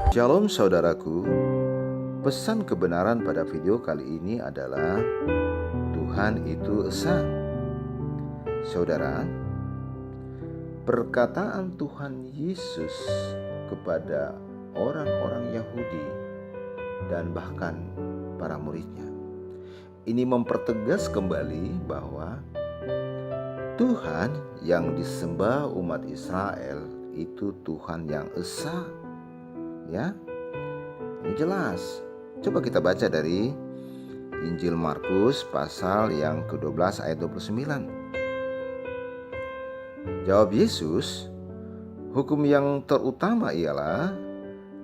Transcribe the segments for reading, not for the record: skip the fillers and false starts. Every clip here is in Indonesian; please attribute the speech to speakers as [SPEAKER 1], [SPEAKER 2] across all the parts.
[SPEAKER 1] Shalom saudaraku, pesan kebenaran pada video kali ini adalah Tuhan itu esa. Saudara, perkataan Tuhan Yesus kepada orang-orang Yahudi dan bahkan para muridnya ini mempertegas kembali bahwa Tuhan yang disembah umat Israel itu Tuhan yang esa. Ya, ini jelas. Coba kita baca dari Injil Markus pasal yang ke-12 ayat 29. Jawab Yesus, hukum yang terutama ialah,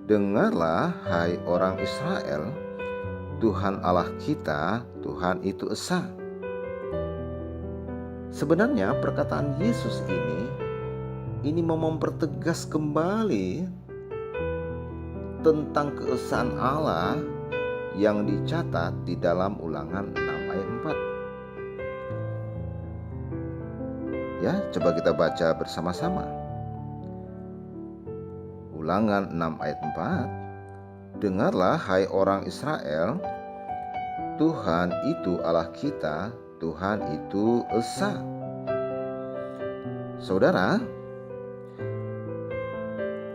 [SPEAKER 1] dengarlah hai orang Israel, Tuhan Allah kita, Tuhan itu esa. Sebenarnya perkataan Yesus ini mau mempertegas kembali tentang keesaan Allah yang dicatat di dalam Ulangan 6 ayat 4. Ya, coba kita baca bersama-sama. Ulangan 6 ayat 4. Dengarlah hai orang Israel, Tuhan itu Allah kita, Tuhan itu esa. Saudara,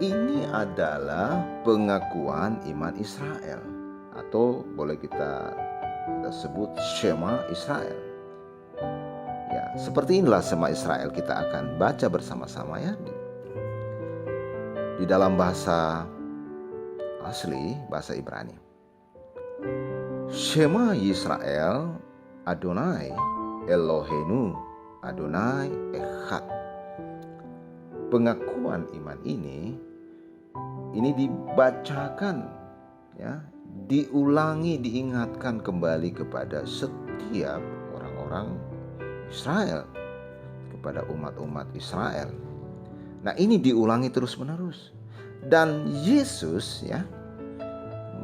[SPEAKER 1] ini adalah pengakuan iman Israel, atau boleh kita sebut Shema Israel. Ya, seperti inilah Shema Israel kita akan baca bersama-sama ya. Di dalam bahasa asli, bahasa Ibrani. Shema Yisrael, Adonai Eloheinu, Adonai Echad. Pengakuan iman ini dibacakan ya, diulangi, diingatkan kembali kepada setiap orang-orang Israel, kepada umat-umat Israel. Nah, ini diulangi terus-menerus. Dan Yesus ya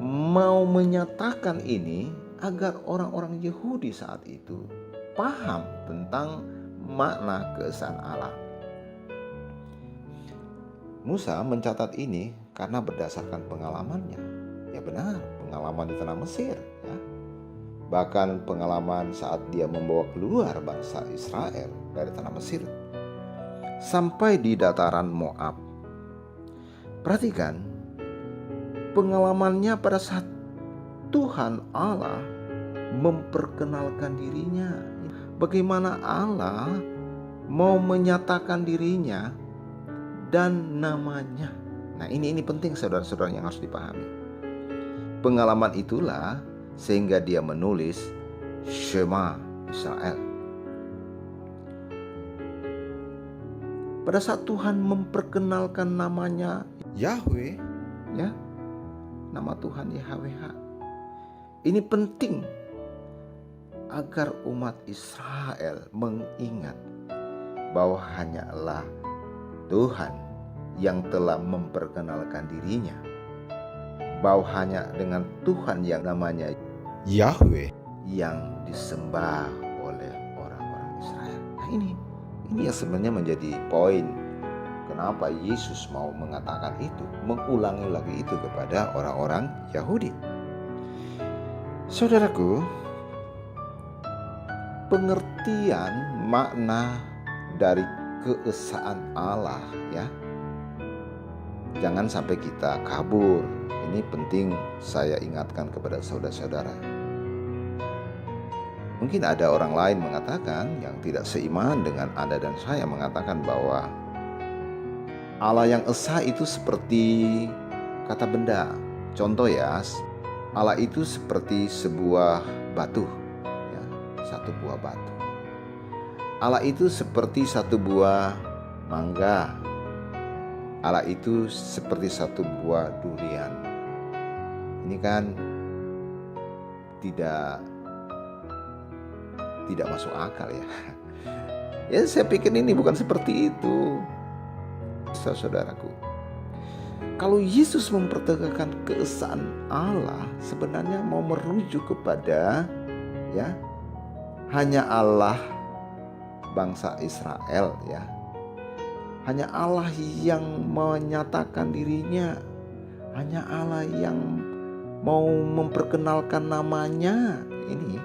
[SPEAKER 1] mau menyatakan ini agar orang-orang Yahudi saat itu paham tentang makna keesaan Allah. Musa mencatat ini karena berdasarkan pengalamannya. Ya benar, pengalaman di tanah Mesir ya. Bahkan pengalaman saat dia membawa keluar bangsa Israel dari tanah Mesir sampai di dataran Moab. Perhatikan pengalamannya pada saat Tuhan Allah memperkenalkan dirinya. Bagaimana Allah mau menyatakan dirinya dan namanya. Nah, ini penting saudara-saudara yang harus dipahami. Pengalaman itulah sehingga dia menulis Shema Israel. Pada saat Tuhan memperkenalkan namanya Yahweh ya, nama Tuhan YHWH. Ini penting agar umat Israel mengingat bahwa hanyalah Tuhan yang telah memperkenalkan dirinya, bahwa hanya dengan Tuhan yang namanya Yahweh yang disembah oleh orang-orang Israel. Nah, ini yang sebenarnya menjadi poin kenapa Yesus mau mengatakan itu, mengulangi lagi itu kepada orang-orang Yahudi. Saudaraku, pengertian makna dari keesaan Allah ya, jangan sampai kita kabur. Ini penting saya ingatkan kepada saudara-saudara. Mungkin ada orang lain mengatakan yang tidak seiman dengan Anda dan saya, mengatakan bahwa Allah yang esa itu seperti kata benda. Contoh ya, Allah itu seperti sebuah batu ya, satu buah batu. Allah itu seperti satu buah mangga. Allah itu seperti satu buah durian. Ini kan tidak masuk akal ya. Ya, saya pikir ini bukan seperti itu. Saudaraku, kalau Yesus mempertegakkan keesaan Allah, sebenarnya mau merujuk kepada ya hanya Allah bangsa Israel ya. Hanya Allah yang menyatakan dirinya, hanya Allah yang mau memperkenalkan namanya, ini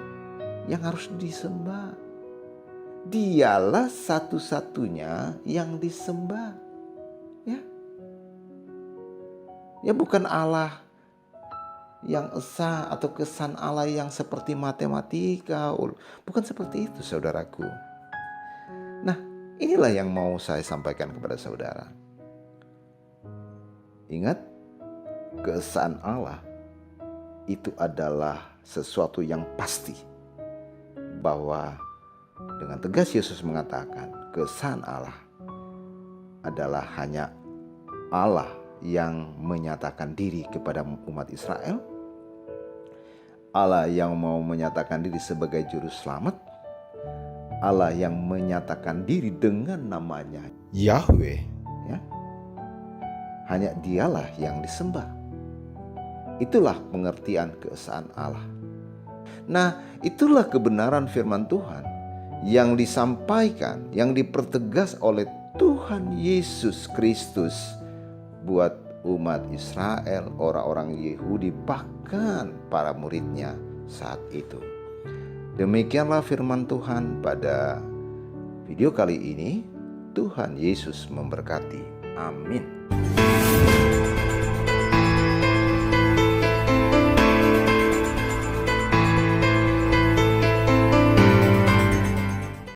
[SPEAKER 1] yang harus disembah. Dialah satu-satunya yang disembah. Ya, bukan Allah yang esa atau kesan Allah yang seperti matematika. Bukan seperti itu, saudaraku. Nah, inilah yang mau saya sampaikan kepada saudara. Ingat, keesaan Allah itu adalah sesuatu yang pasti, bahwa dengan tegas Yesus mengatakan keesaan Allah adalah hanya Allah yang menyatakan diri kepada umat Israel, Allah yang mau menyatakan diri sebagai juru selamat, Allah yang menyatakan diri dengan namanya Yahweh, ya. Hanya dialah yang disembah. Itulah pengertian keesaan Allah. Nah, itulah kebenaran firman Tuhan yang disampaikan, yang dipertegas oleh Tuhan Yesus Kristus buat umat Israel, orang-orang Yahudi, bahkan para muridnya saat itu. Demikianlah firman Tuhan pada video kali ini. Tuhan Yesus memberkati. Amin.